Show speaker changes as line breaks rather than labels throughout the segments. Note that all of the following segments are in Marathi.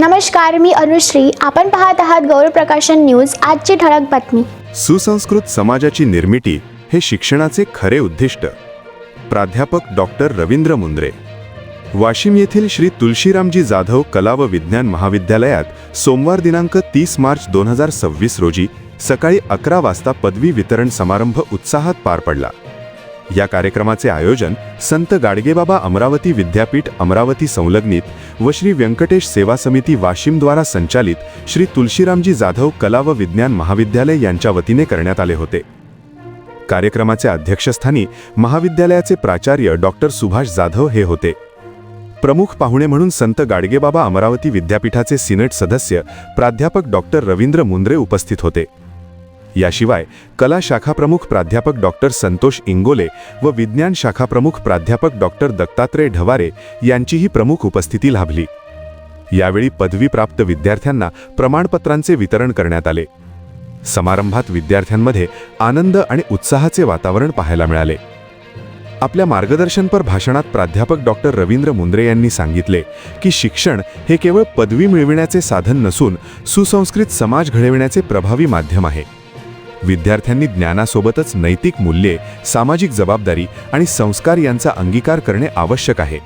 नमस्कार, मी अनुश्री. आपण पाहत आहात गौरव प्रकाशन न्यूज. आजची ठळक बातमी.
सुसंस्कृत समाजाची निर्मिती हे शिक्षणाचे खरे उद्दिष्ट. प्राध्यापक डॉक्टर रवींद्र मुंद्रे. वाशिम येथील श्री तुळशीरामजी जाधव कला व विज्ञान महाविद्यालयात सोमवार दिनांक 30 मार्च 2026 रोजी सकाळी 11 वाजता पदवी वितरण समारंभ उत्साहात पार पडला. या कार्यक्रमाचे आयोजन संत गाडगेबाबा अमरावती विद्यापीठ अमरावती संलग्नित व श्री व्यंकटेश सेवा समिती वाशिम द्वारा संचालित श्री तुळशीरामजी जाधव कला व विज्ञान महाविद्यालय यांच्या वतीने करण्यात आले होते. कार्यक्रमाचे अध्यक्षस्थानी महाविद्यालयाचे प्राचार्य डॉक्टर सुभाष जाधव हे होते. प्रमुख पाहुणे म्हणून संत गाडगेबाबा अमरावती विद्यापीठाचे सिनेट सदस्य प्राध्यापक डॉक्टर रवींद्र मुंद्रे उपस्थित होते. याशिवाय कला शाखा प्रमुख प्राध्यापक डॉक्टर संतोष इंगोले व विज्ञान शाखा प्रमुख प्राध्यापक डॉक्टर दत्तात्रय ढवारे यांचीही प्रमुख उपस्थिती लाभली. यावेळी पदवीप्राप्त विद्यार्थ्यांना प्रमाणपत्रांचे वितरण करण्यात आले. समारंभात विद्यार्थ्यांमध्ये आनंद आणि उत्साहाचे वातावरण पाहायला मिळाले. आपल्या मार्गदर्शनपर भाषणात प्राध्यापक डॉक्टर रवींद्र मुंद्रे यांनी सांगितले की शिक्षण हे केवळ पदवी मिळविण्याचे साधन नसून सुसंस्कृत समाज घडविण्याचे प्रभावी माध्यम आहे. विद्यार्थ्यांनी ज्ञानासोबतच नैतिक मूल्ये, सामाजिक जबाबदारी आणि संस्कार यांचा अंगीकार करणे आवश्यक आहे.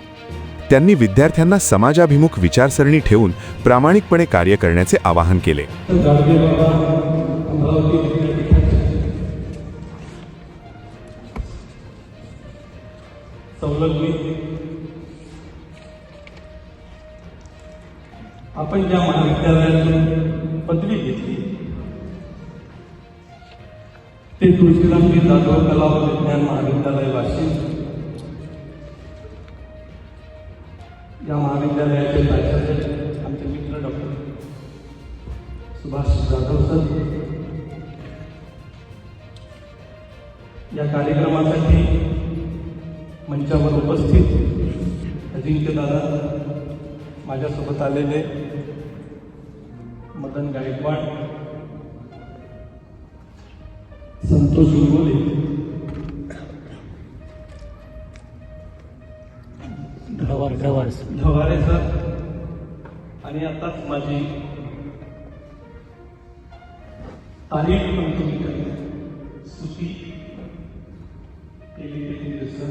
त्यांनी विद्यार्थ्यांना समाजाभिमुख विचारसरणी ठेवून प्रामाणिकपणे कार्य करण्याचे आवाहन केले.
आपण ज्या महाविद्यालयातून पदवी घेतली ते तुळशीरामजी जाधव कला व विज्ञान महाविद्यालय वाशिम. या महाविद्यालयाचे प्राचार्य आमचे मित्र डॉक्टर सुभाष जाधव सर. या कार्यक्रमासाठी मंचावर उपस्थित अजिंक्य दादा, माझ्यासोबत आलेले मदन गायकवाड, संतोष इंगोले, ढवारे सर आणि आताच माझी तारीख पण तुम्ही सुची केली सर.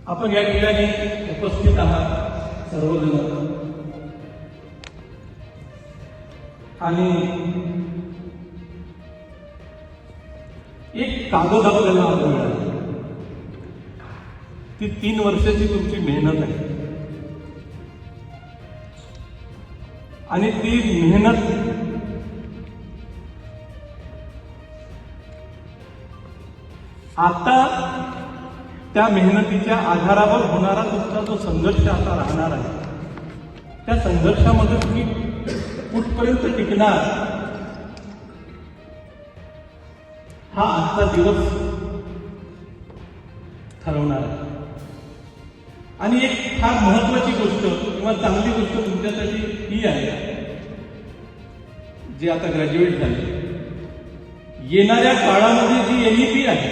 आपण या ठिकाणी उपस्थित आहात सर्वजण आणि एक कागद आपल्याला मिळाला. ती 3 वर्षाची तुमची मेहनत आहे आणि ती मेहनत आता त्या मेहनतीच्या आधारावर होणारा तुमचा जो संघर्ष आता राहणार आहे, त्या संघर्षामध्ये तुम्ही कुठपर्यंत टिकणार हा आजचा दिवस ठरवणार आहे. आणि एक फार महत्वाची गोष्ट किंवा चांगली गोष्ट तुमच्यासाठी ही आहे, जे आता ग्रॅज्युएट झाले, येणाऱ्या काळामध्ये जी NEP आहे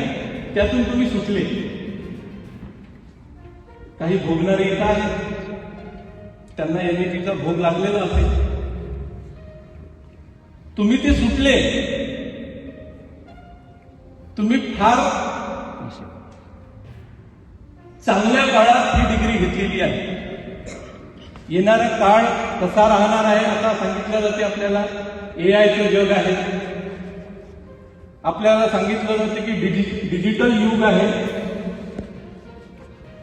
त्यातून तुम्ही सुटले. काही भोगणारे इथं आहेत, त्यांना NEPचा भोग लागलेला असेल. तुम्ही ते सुटले, तुम्ही फार चांगल्या काळात ही डिग्री घेतलेली आहे. येणारा काळ कसा राहणार आहे आता सांगितलं जाते आपल्याला. AIचं जग आहे, आपल्याला सांगितलं जाते की डिजिटल युग आहे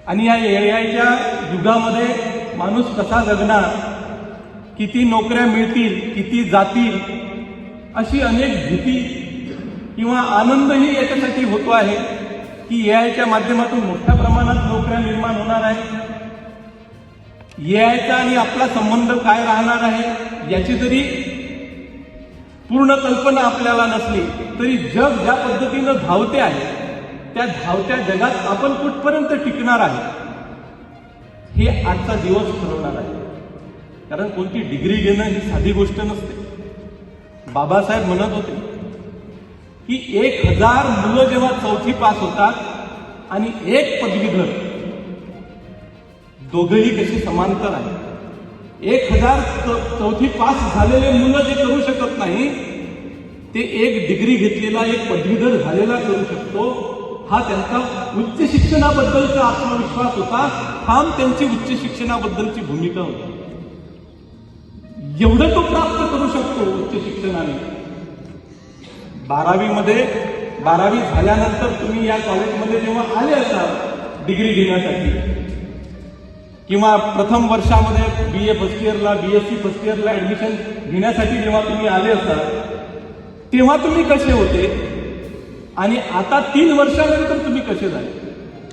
आणि या AIच्या युगामध्ये माणूस कसा जगणार, किती नोकऱ्या मिळतील, किती जातील, अशी अनेक भीती किंवा आनंदही याच्यासाठी होतो आहे की AIच्या माध्यमातून मोठ्या प्रमाणात नोकऱ्या निर्माण होणार आहे. AIचा आणि आपला संबंध काय राहणार आहे याची जरी पूर्ण कल्पना आपल्याला नसली तरी जग ज्या पद्धतीनं धावते आहे त्या धावत्या जगात आपण कुठपर्यंत टिकणार आहे हे आजचा दिवस ठरवणार आहे. कारण कोणती डिग्री घेणं ही साधी गोष्ट नसते. बाबासाहेब म्हणत होते की 1000 मुलं जेव्हा 4थी पास होतात आणि एक पदवीधर दोघंही कशी समांतर आहे. 1004 पास झालेले मुलं जे करू शकत नाही ते एक डिग्री घेतलेला एक पदवीधर झालेला करू शकतो. हा त्यांचा उच्च शिक्षणाबद्दलचा आत्मविश्वास होता, ठाम त्यांची उच्च शिक्षणाबद्दलची भूमिका होती. एवढं तो प्राप्त करू शकतो उच्च शिक्षणाने. 12वी झाल्यानंतर तुम्ही या कॉलेजमध्ये जेव्हा आले असाल डिग्री घेण्यासाठी किंवा प्रथम वर्षामध्ये BA फर्स्ट इयरला BSc फर्स्ट इयरला ऍडमिशन घेण्यासाठी जेव्हा तुम्ही आले असाल तेव्हा तुम्ही कसे होते आणि आता 3 वर्षानंतर तुम्ही कसे झाले,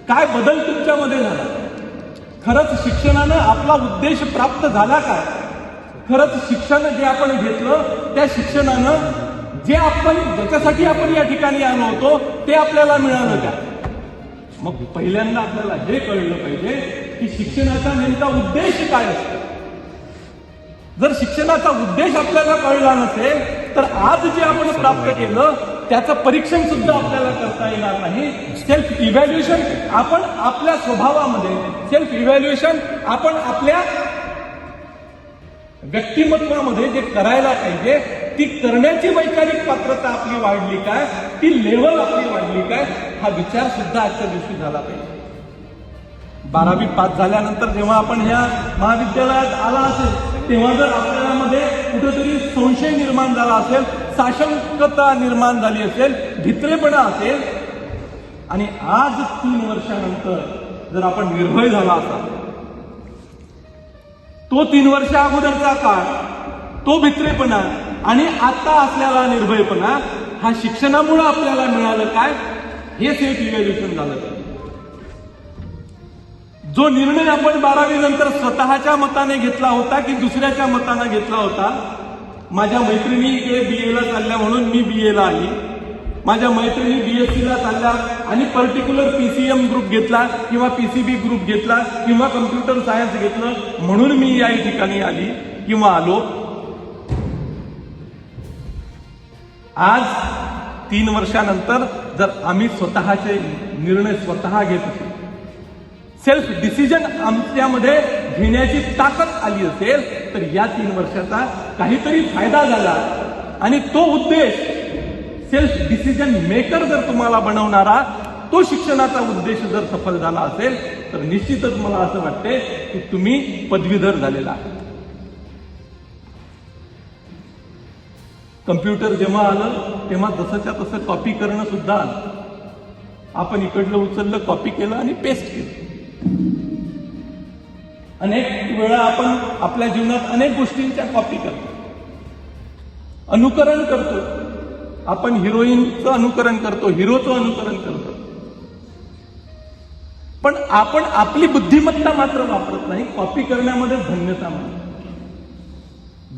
काय बदल तुमच्यामध्ये झाला? खरंच शिक्षणानं आपला उद्देश प्राप्त झाला काय? खरंच शिक्षण जे आपण घेतलं त्या शिक्षणानं जे आपण ज्याच्यासाठी आपण या ठिकाणी आलो होतो ते आपल्याला मिळालं का? मग पहिल्यांदा आपल्याला हे कळलं पाहिजे की शिक्षणाचा नेमका उद्देश काय असतो. जर शिक्षणाचा उद्देश आपल्याला कळला नसेल तर आज जे आपण प्राप्त केलं त्याचं परीक्षण सुद्धा आपल्याला करता येणार नाही. सेल्फ इव्हॅल्युएशन आपण आपल्या स्वभावामध्ये, सेल्फ इव्हॅल्युएशन आपण आपल्या व्यक्तिमत्वामध्ये जे करायला पाहिजे ती करण्याची वैचारिक पात्रता आपली वाढली काय, ती लेवल आपली वाढली काय, हा विचार सुद्धा आजच्या दिवशी झाला पाहिजे. 12वी पास झाल्यानंतर जेव्हा आपण ह्या महाविद्यालयात आला असेल तेव्हा जर आपल्यामध्ये कुठेतरी संशय निर्माण झाला असेल, साशंकता निर्माण झाली असेल, भित्रेपणा असेल आणि आज 3 वर्षानंतर जर आपण निर्भय झाला असाल, तो 3 वर्ष अगोदरचा काळ, तो भित्रेपणा आणि आता असलेला निर्भयपणा हा शिक्षणामुळे आपल्याला मिळालं काय, हे सेल्फ इव्हॅल्युएशन झालं. जो निर्णय आपण 12वी नंतर स्वतःच्या मताने घेतला होता की दुसऱ्याच्या मताने घेतला होता, माझ्या मैत्रिणी इकडे BA ला चालल्या म्हणून मी BA ला आली, माझ्या मैत्रिणी BSc ला चालल्या आणि पर्टिक्युलर PCM ग्रुप घेतला किंवा PCB ग्रुप घेतला किंवा कम्प्युटर सायन्स घेतलं म्हणून मी या ठिकाणी आली किंवा आलो. आज 3 वर्षानंतर जर आम्ही स्वतःचे निर्णय स्वतः घेत असेल, सेल्फ डिसिजन आमच्यामध्ये घेण्याची ताकद आली असेल तर या 3 वर्षाचा काहीतरी फायदा झाला. आणि तो उद्देश सेल्फ डिसिजन मेकर जर तुम्हाला बनवणारा तो शिक्षणाचा उद्देश जर सफल झाला असेल तर निश्चितच मला असं वाटते की तुम्ही पदवीधर झालेला. कम्प्युटर जेव्हा आलं तेव्हा जसंच्या तसं कॉपी करणं सुद्धा आलं. आपण इकडलं उचललं, कॉपी केलं आणि पेस्ट केलं. अनेक वेळा आपण आपल्या जीवनात अनेक गोष्टींच्या कॉपी करतो, अनुकरण करतो. आपण हिरोईनचं अनुकरण करतो, हिरोचं अनुकरण करतो, पण आपण आपली बुद्धिमत्ता मात्र वापरत नाही. कॉपी करण्यामध्ये धन्यता म्हणतो.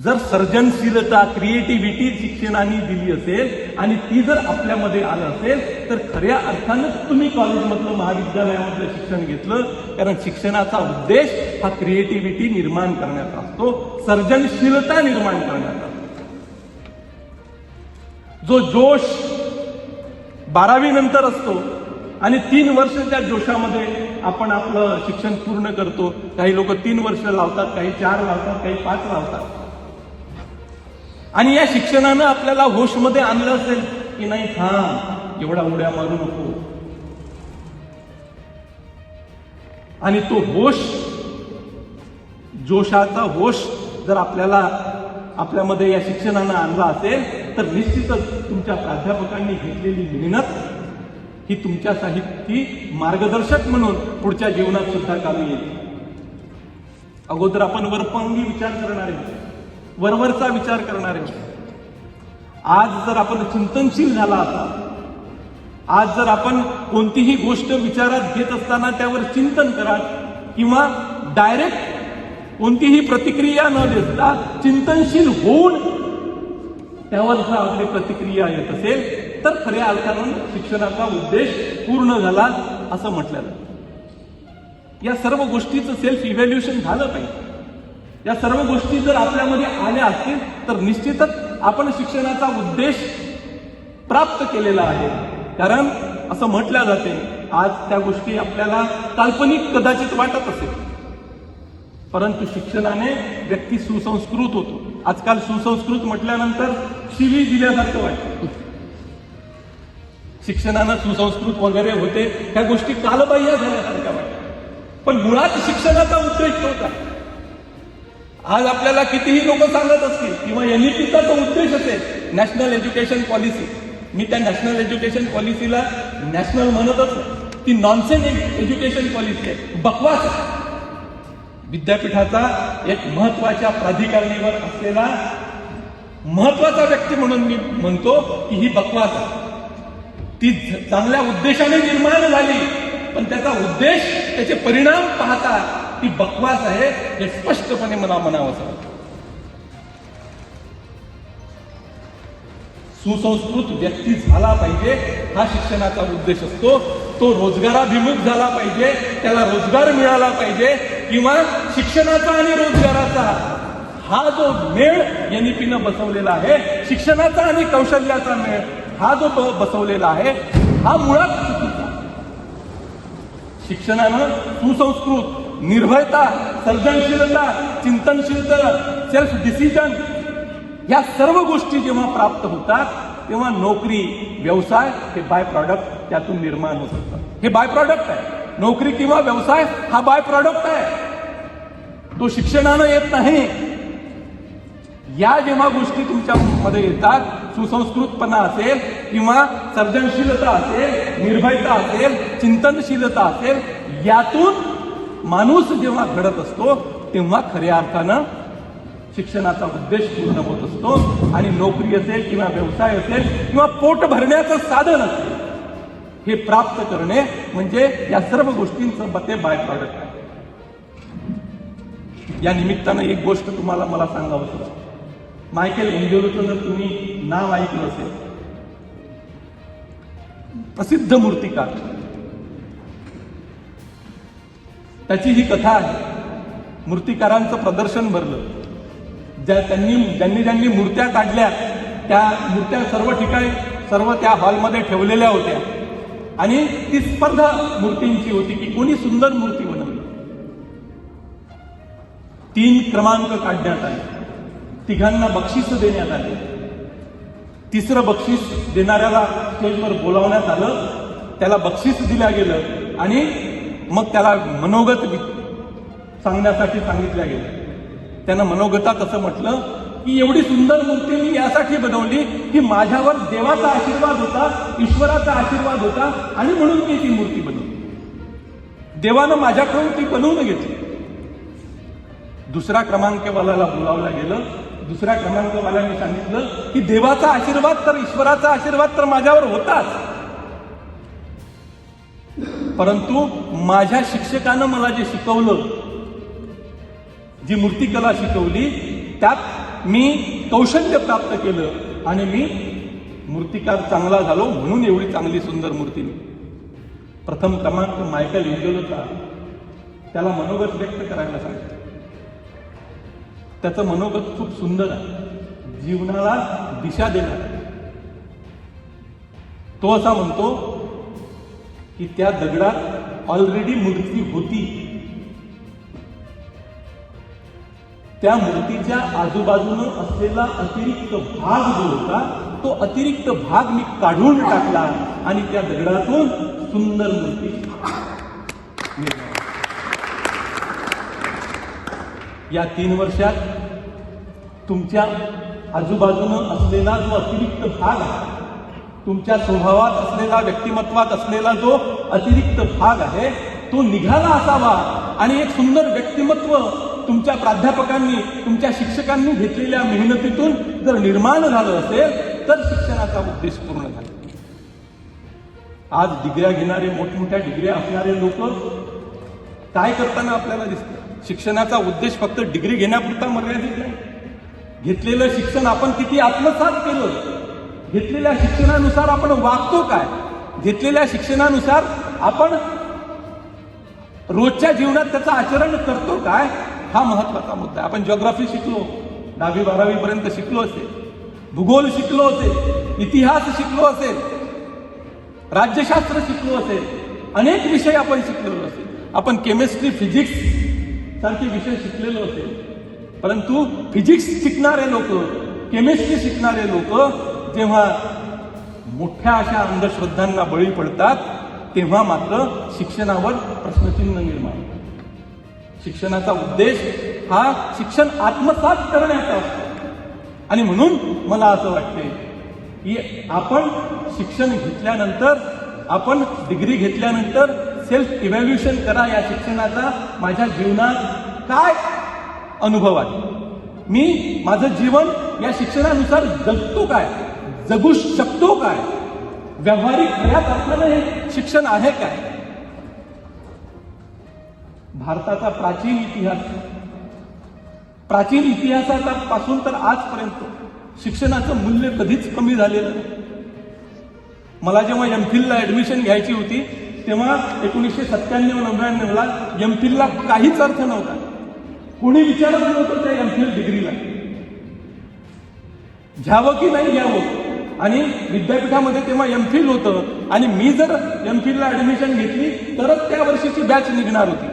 जर सर्जनशीलता, क्रिएटिव्हिटी शिक्षणाने दिली असेल आणि ती जर आपल्यामध्ये आलं असेल तर खऱ्या अर्थानंच तुम्ही कॉलेजमधलं, महाविद्यालयामधलं शिक्षण घेतलं. कारण शिक्षणाचा उद्देश हा क्रिएटिव्हिटी निर्माण करण्याचा असतो, सर्जनशीलता निर्माण करण्याचा असतो. जो जोश 12वी नंतर असतो आणि 3 वर्षाच्या जोशामध्ये आपण आपलं शिक्षण पूर्ण करतो. काही लोक 3 वर्ष लावतात, काही 4 लावतात, काही 5 लावतात. आणि या शिक्षणानं आपल्याला होशमध्ये आणलं असेल की नाही, थांब, एवढा उड्या मारू नको. आणि तो होश, जोशाचा होश जर आपल्यामध्ये या शिक्षणानं आणला असेल तर निश्चितच तुमच्या प्राध्यापकांनी घेतलेली मेहनत ही तुमच्यासाठी मार्गदर्शक म्हणून पुढच्या जीवनात सुद्धा कामी येईल. अगोदर आपण वरपांगी विचार करणारे होते, वरवरचा विचार करणारे होते. आज जर आपण चिंतनशील झाला असता, आज जर आपण कोणतीही गोष्ट विचारात घेत असताना त्यावर चिंतन करा किंवा डायरेक्ट कोणतीही प्रतिक्रिया न देता चिंतनशील होऊन त्यावर जर आपली प्रतिक्रिया येत असेल तर खऱ्या अर्थानं शिक्षणाचा उद्देश पूर्ण झाला असं म्हटलं जातं. या सर्व गोष्टीचं सेल्फ इव्हॅल्युएशन झालं पाहिजे. या सर्व गोष्टी जर आपल्यामध्ये आल्या असतील तर निश्चितच आपण शिक्षणाचा उद्देश प्राप्त केलेला आहे. कारण असं म्हटलं जाते, आज त्या गोष्टी आपल्याला काल्पनिक कदाचित वाटत असेल परंतु शिक्षणाने व्यक्ती सुसंस्कृत होतो. आजकाल सुसंस्कृत म्हटल्यानंतर शिवी दिल्यासारखं वाटतं. शिक्षणानं सुसंस्कृत वगैरे होते ह्या गोष्टी कालबाह्य झाल्यासारख्या वाटतात. पण मुळात शिक्षणाचा उद्देश तो काय? आज आपल्याला कितीही लोक सांगत असतील किंवा NEPचा तो उद्देश असेल नॅशनल एज्युकेशन पॉलिसी. मी त्या नॅशनल एज्युकेशन पॉलिसीला नॅशनल म्हणतच नाही. ती नॉनसेन्स एज्युकेशन पॉलिसी आहे, बकवास आहे. विद्यापीठाचा एक महत्वाच्या प्राधिकारणीवर असलेला महत्वाचा व्यक्ती म्हणून मी म्हणतो की ही बकवास आहे. ती चांगल्या उद्देशाने निर्माण झाली, पण त्याचा उद्देश, त्याचे परिणाम पाहता ती बकवास आहे हे स्पष्टपणे मला म्हणावं असं वाटतं. सुसंस्कृत व्यक्ती झाला पाहिजे हा शिक्षणाचा उद्देश असतो. तो रोजगाराभिमुख झाला पाहिजे, त्याला रोजगार मिळाला पाहिजे, किंवा शिक्षणाचा आणि रोजगाराचा हा जो मेळ NEPनं बसवलेला आहे, शिक्षणाचा आणि कौशल्याचा मेळ हा जो बसवलेला आहे हा मुळात चुकीचा. शिक्षणानं सुसंस्कृत, निर्भयता, सर्जनशीलता, चिंतनशीलता, सेल्फ डिसिजन या सर्व गोष्टी जेव्हा प्राप्त होतात तेव्हा नोकरी, व्यवसाय हे बाय प्रॉडक्ट त्यातून निर्माण होत असतात. हे बाय प्रॉडक्ट आहे. नोकरी किंवा व्यवसाय हा बाय प्रॉडक्ट आहे, तो शिक्षणानं येत नाही. या जेव्हा गोष्टी तुमच्यामध्ये येतात, सुसंस्कृतपणा असेल किंवा सर्जनशीलता असेल, निर्भयता असेल, चिंतनशीलता असेल, यातून माणूस जेव्हा घडत असतो तेव्हा खऱ्या अर्थानं शिक्षणाचा उद्देश पूर्ण होत असतो. आणि नोकरी असेल किंवा व्यवसाय असेल किंवा पोट भरण्याचं साधन असेल हे प्राप्त करणे म्हणजे या सर्व गोष्टींचं ते बाय प्रॉडक्ट आहे. या निमित्तानं एक गोष्ट तुम्हाला मला सांगावं असं, मायकेल एंजेलोचं जर तुम्ही नाव ऐकलं असेल, प्रसिद्ध मूर्तिकार, त्याची ही कथा आहे. मूर्तिकारांचं प्रदर्शन भरलं. ज्यांनी मूर्त्या काढल्या त्या मूर्त्या सर्व ठिकाणी, सर्व त्या हॉलमध्ये ठेवलेल्या होत्या. आणि ती स्पर्धा मूर्तींची होती की कोणी सुंदर मूर्ती बनवली. 3 क्रमांक काढण्यात आले, 3घांना बक्षीस देण्यात आले. 3रं बक्षीस देणाऱ्याला स्टेजवर बोलावण्यात आलं, त्याला बक्षीस दिलं गेलं आणि मग त्याला मनोगत सांगण्यासाठी सांगितलं गेलं. त्यानं मनोगतात असं म्हटलं की एवढी सुंदर मूर्ती मी यासाठी बनवली की माझ्यावर देवाचा आशीर्वाद होता, ईश्वराचा आशीर्वाद होता आणि म्हणून मी ती मूर्ती बनवली. देवानं माझ्याकडून ती बनवून घेतली. 2रा क्रमांकवाल्याला बोलावलं गेलं. 2ऱ्या क्रमांकवाल्याने सांगितलं की देवाचा आशीर्वाद तर, ईश्वराचा आशीर्वाद तर माझ्यावर होताच, परंतु माझ्या शिक्षकानं मला जे शिकवलं, जी मूर्तिकला शिकवली, त्यात मी कौशल्य प्राप्त केलं आणि मी मूर्तिकार चांगला झालो, म्हणून एवढी चांगली सुंदर मूर्ती मी. प्रथम क्रमांक मायकेल एंजेलोचा. त्याला मनोगत व्यक्त करायला सांगितलं. त्याचं मनोगत खूप सुंदर आहे, जीवनाला दिशा देणार. तो असा म्हणतो की त्या दगडात ऑलरेडी मूर्ती होती, त्या मूर्तीच्या आजूबाजूनं असलेला अतिरिक्त भाग जो होता तो अतिरिक्त भाग मी काढून टाकला आणि त्या दगडातून सुंदर मूर्ती निर्माण. या 3 वर्षात तुमच्या आजूबाजूनं असलेला जो अतिरिक्त भाग आहे, तुमच्या स्वभावात असलेला, व्यक्तिमत्वात असलेला जो अतिरिक्त भाग आहे तो निघाला असावा आणि एक सुंदर व्यक्तिमत्व तुमच्या प्राध्यापकांनी, तुमच्या शिक्षकांनी घेतलेल्या मेहनतीतून जर निर्माण झालं असेल तर शिक्षणाचा उद्देश पूर्ण झाला. आज डिग्र्या घेणारे, मोठमोठ्या डिग्र्या असणारे लोक काय करताना आपल्याला दिसतं? शिक्षणाचा उद्देश फक्त डिग्री घेण्यापुरता मर्यादित नाही. घेतलेलं शिक्षण आपण किती आत्मसात केलं, घेतलेल्या शिक्षणानुसार आपण वागतो काय, घेतलेल्या शिक्षणानुसार आपण रोजच्या जीवनात त्याचं आचरण करतो काय, हा महत्वाचा मुद्दा आहे. आपण जिओग्राफी शिकलो, 10वी 12वी पर्यंत शिकलो असेल, भूगोल शिकलो असेल, इतिहास शिकलो असेल, राज्यशास्त्र शिकलो असेल, अनेक विषय आपण शिकलेलो असेल. आपण केमिस्ट्री, फिजिक्स सारखे विषय शिकलेलो असेल, परंतु फिजिक्स शिकणारे लोक, केमिस्ट्री शिकणारे लोक जेव्हा मोठ्या अशा अंधश्रद्धांना बळी पडतात तेव्हा मात्र शिक्षणावर प्रश्नचिन्ह निर्माण होतं. शिक्षणाचा उद्देश हा शिक्षण आत्मसात करण्याचा असतो. आणि म्हणून मला असं वाटते की आपण शिक्षण घेतल्यानंतर, आपण डिग्री घेतल्यानंतर सेल्फ इव्हॅल्युएशन करा या शिक्षणाचा माझ्या जीवनात काय अनुभव आहे, मी माझं जीवन या शिक्षणानुसार जगतो काय, जगू शकतो काय, व्यावहारिक खऱ्या अर्थानं हे शिक्षण आहे काय. भारताचा प्राचीन इतिहासापासून तर आजपर्यंत शिक्षणाचं मूल्य कधीच कमी झालेलं नाही. मला जेव्हा एमफिलला ऍडमिशन घ्यायची होती तेव्हा 1997-99ला एमफिलला काहीच अर्थ नव्हता. कोणी विचारत नव्हतं त्या एमफिल डिग्रीला घ्यावं की नाही घ्यावं. आणि विद्यापीठामध्ये तेव्हा एमफिल होतं आणि मी जर एमफिलला ऍडमिशन घेतली तरच त्या वर्षीची बॅच निघणार होती.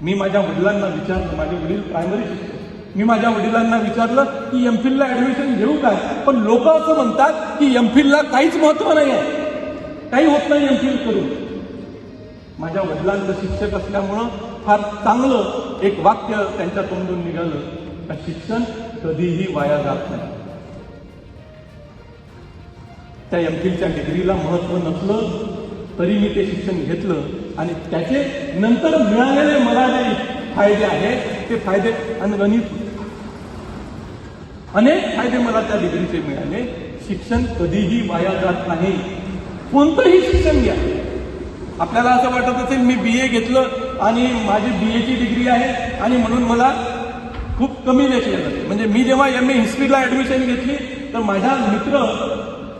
मी माझ्या वडिलांना विचारलं, माझे वडील प्रायमरी शिक्षक, मी माझ्या वडिलांना विचारलं की एमफिलला ऍडमिशन घेऊ काय, पण लोक असं म्हणतात की एमफिलला काहीच महत्व नाही आहे, काही होत नाही एमफिल करून. माझ्या वडिलांचं शिक्षक असल्यामुळं फार चांगलं एक वाक्य त्यांच्या तोंडून निघालं का शिक्षण कधीही वाया जात नाही. त्या एमफिलच्या डिग्रीला महत्व नसलं तरी मी ते शिक्षण घेतलं आणि त्याचे नंतर मिळालेले मला जे फायदे आहेत ते फायदे अनगणित, अनेक फायदे मला त्या डिग्रीचे मिळाले. शिक्षण कधीही वाया जात नाही. कोणतंही शिक्षण घ्या. आपल्याला असं वाटत असेल मी BA घेतलं आणि माझी BAची डिग्री आहे आणि म्हणून मला खूप कमी लेखले जाते. म्हणजे मी जेव्हा MA हिस्ट्रीला ऍडमिशन घेतली तर माझा मित्र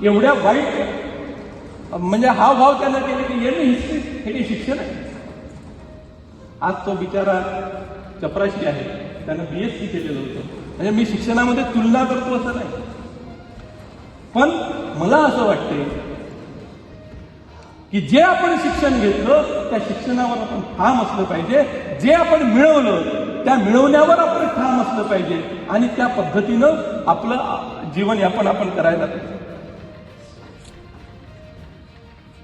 एवढ्या वाईट म्हणजे हावभाव त्यानं केले की MA हिस्ट्री हे काही शिक्षण आहे. आज तो बिचारा चपराशी आहे, त्यानं BSc केलेलं होतं. म्हणजे मी शिक्षणामध्ये तुलना करतो असं नाही, पण मला असं वाटते की जे आपण शिक्षण घेतलं त्या शिक्षणावर आपण ठाम असलं पाहिजे. जे आपण मिळवलं त्या मिळवण्यावर आपण ठाम असलं पाहिजे आणि त्या पद्धतीनं आपलं जीवनयापन आपण करायला पाहिजे.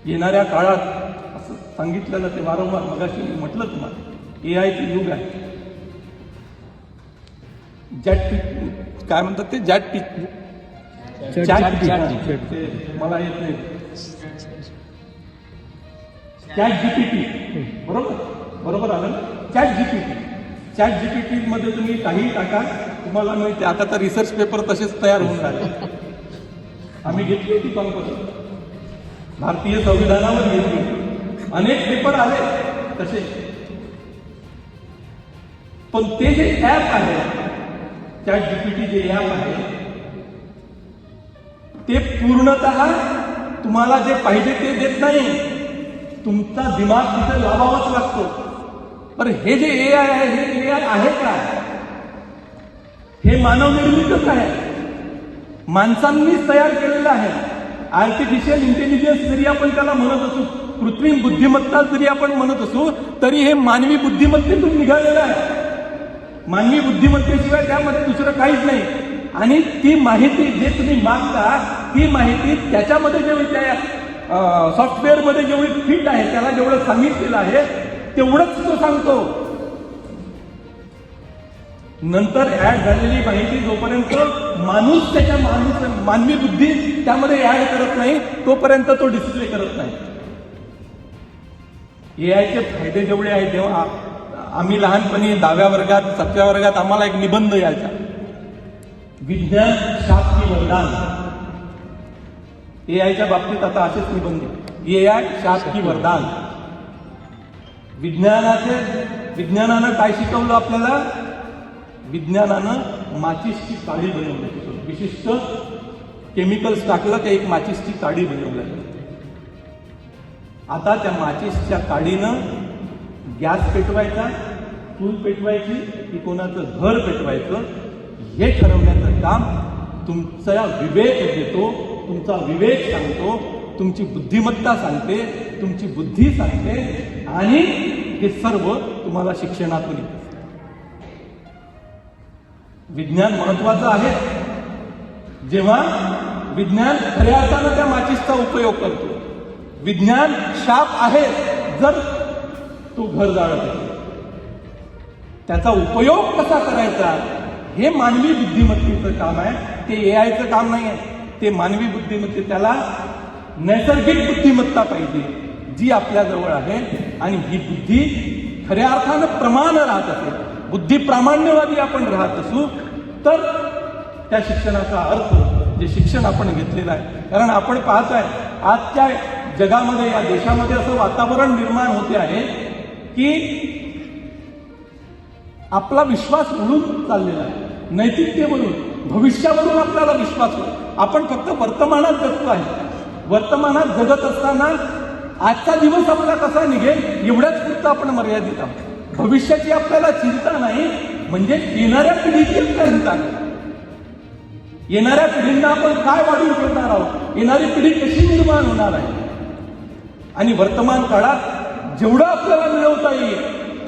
येणाऱ्या काळात असं सांगितलेलं ते वारंवार मगाशी मी म्हटलं तुम्हाला, AIचं युग आहे. काय म्हणतात ते मला येत नाही, ChatGPT, बरोबर आलं ना. ChatGPT मध्ये तुम्ही काही टाका, तुम्हाला मिळते. आता तर रिसर्च पेपर तसेच तयार होऊन राहिले. आम्ही घेतली होती कॉन्फरन्स, भारतीय संविधानावर घेतली, अनेक पेपर आले तसे. पण ते जे ऍप आहे, ChatGPT जे ऍप आहे ते पूर्णतः तुम्हाला जे पाहिजे ते देत नाही. तुमचा दिमाग तिथे लावावाच लागतो. पण हे जे AI आहे हे AI आहे का? हे मानवनिर्मितच आहे, माणसांनीच तयार केलेलं आहे. आर्टिफिशियल इंटेलिजन्स जरी आपण त्याला म्हणत असू, कृत्रिम बुद्धिमत्ता जरी आपण म्हणत असू, तरी हे मानवी बुद्धिमत्तेतून निघालेलं आहे. मानवी बुद्धिमत्तेशिवाय त्यामध्ये दुसरं काहीच नाही. आणि ती माहिती जे तुम्ही मागता ती माहिती त्याच्यामध्ये जेवढी त्या सॉफ्टवेअरमध्ये जेवढी फिट आहे, त्याला जेवढं सांगितलेलं आहे तेवढंच तो सांगतो. नंतर ऍड झालेली माहिती जोपर्यंत माणूस त्याच्या मानवी बुद्धी त्यामध्ये ऍड करत नाही तोपर्यंत तो डिस्प्ले करत नाही. AIचे फायदे जेवढे आहेत, तेव्हा आम्ही लहानपणी 10व्या वर्गात 7व्या वर्गात आम्हाला एक निबंध यायचा, विज्ञान शास्त्री वरदान. AIच्या बाबतीत आता असेच निबंध, AI शास्त्री वरदान. विज्ञानानं काय शिकवलं आपल्याला? विज्ञानानं माचीसची काडी बनवली. विशिष्ट केमिकल्स टाकलं ते एक माचीसची काडी बनवली. आता त्या माचीसच्या काडीनं गॅस पेटवायचा, चूल पेटवायची की कोणाचं घर पेटवायचं हे ठरवण्याचं काम तुमचा विवेक देतो, तुमचा विवेक सांगतो, तुमची बुद्धिमत्ता सांगते, तुमची बुद्धी सांगते. आणि हे सर्व तुम्हाला शिक्षणातून येतं. विज्ञान महत्वाचं आहे. जेव्हा विज्ञान खऱ्या अर्थानं त्या माचीसचा उपयोग करतो. विज्ञान शाप आहे जर तो घर जाळत असेल. त्याचा उपयोग कसा करायचा हे मानवी बुद्धिमत्तेचं काम आहे. ते एआयचं काम नाही आहे. ते मानवी बुद्धिमत्ते, त्याला नैसर्गिक बुद्धिमत्ता पाहिजे जी आपल्याजवळ आहे. आणि ही बुद्धी खऱ्या अर्थानं प्रमाण राहत असेल, बुद्धी प्रामाण्यवादी आपण राहत असू तर त्या शिक्षणाचा अर्थ, जे शिक्षण आपण घेतलेलं आहे. कारण आपण पाहताय आजच्या जगामध्ये, या देशामध्ये असं वातावरण निर्माण होते आहे की आपला विश्वास उडून चाललेला आहे. नैतिकतेवरून, भविष्यावरून आपल्याला विश्वास होतो. आपण फक्त वर्तमानात जगतो आहे. वर्तमानात जगत असताना आजचा दिवस आपला कसा निघेल एवढ्याच पुरतं आपण मर्यादित आहोत. भविष्याची आपल्याला चिंता नाही, म्हणजे येणाऱ्या पिढीची आपल्याला चिंता नाही. येणाऱ्या पिढींना आपण काय वाढून ठेवणार आहोत, येणारी पिढी कशी निर्माण होणार आहे. आणि वर्तमान काळात जेवढं आपल्याला मिळवता येईल,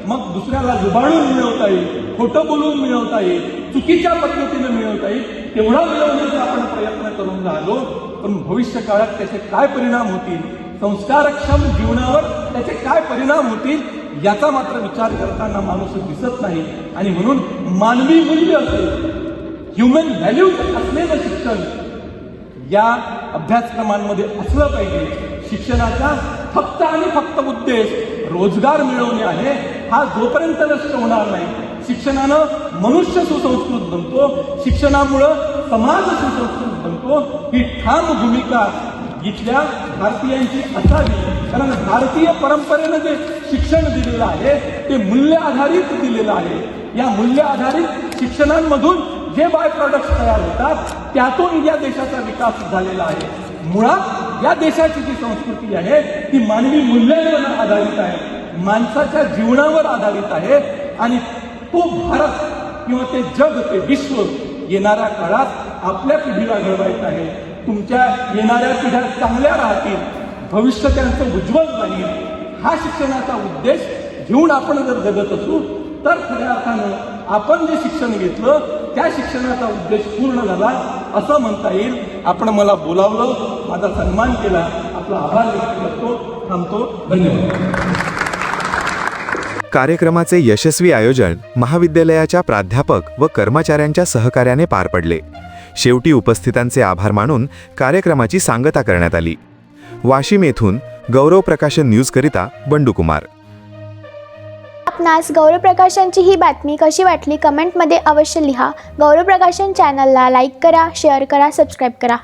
मग दुसऱ्याला जुबाडून मिळवता येईल, खोटं बोलून मिळवता येईल, चुकीच्या पद्धतीने मिळवता येईल, तेवढा मिळवण्याचा आपण प्रयत्न करून राहिलो. पण भविष्य काळात त्याचे काय परिणाम होतील, संस्कारक्षम जीवनावर त्याचे काय परिणाम होतील याचा मात्र विचार करताना माणूस दिसत नाही. आणि म्हणून मानवी मूल्य असेल, ह्युमन व्हॅल्यू असलेलं शिक्षण या अभ्यासक्रमांमध्ये असलं पाहिजे. शिक्षणाचा फक्त आणि फक्त उद्देश रोजगार मिळवणे आहे. हा जोपर्यंत नष्ट होणार नाही, शिक्षणानं मनुष्य सुसंस्कृत बनतो, शिक्षणामुळं समाज सुसंस्कृत बनतो, ही ठाम भूमिका इथल्या भारतीयांची असावी. कारण भारतीय परंपरेनं जे शिक्षण दिलेलं आहे ते मूल्य आधारित दिलेलं आहे. या मूल्य आधारित शिक्षणांमधून जे बाय प्रॉडक्ट्स तयार होतात त्यातून या देशाचा विकास झालेला आहे. मुळात या देशाची जी संस्कृती आहे ती मानवी मूल्यांवर आधारित आहे, माणसाच्या जीवनावर आधारित आहे. आणि तो भारत किंवा ते जग, ते विश्व येणाऱ्या काळात आपल्या पिढीला घडवायचं आहे. तुमच्या येणाऱ्या पिढ्या चांगल्या राहतील, भविष्य त्यांचं उज्ज्वल राहील, हा शिक्षणाचा उद्देश घेऊन आपण जर जगत असू तर खऱ्या अर्थानं आपण जे शिक्षण घेतलं त्या शिक्षणाचा उद्देश पूर्ण झाला असं म्हणता येईल. आपण मला बोलावलं, माझा सन्मान केला, आपला आभार व्यक्त करतो, थांबतो. धन्यवाद.
कार्यक्रमाचे यशस्वी आयोजन महाविद्यालयाच्या प्राध्यापक व कर्मचाऱ्यांच्या सहकार्याने पार पडले. शेवटी उपस्थितांचे आभार मानून कार्यक्रमाची सांगता करण्यात आली. वाशिम येथून गौरव प्रकाशन न्यूजकरिता बंडू कुमार.
आपणास गौरव प्रकाशनची ही बातमी कशी वाटली कमेंटमध्ये अवश्य लिहा. गौरव प्रकाशन चॅनलला लाईक करा, शेअर करा, सबस्क्राईब करा.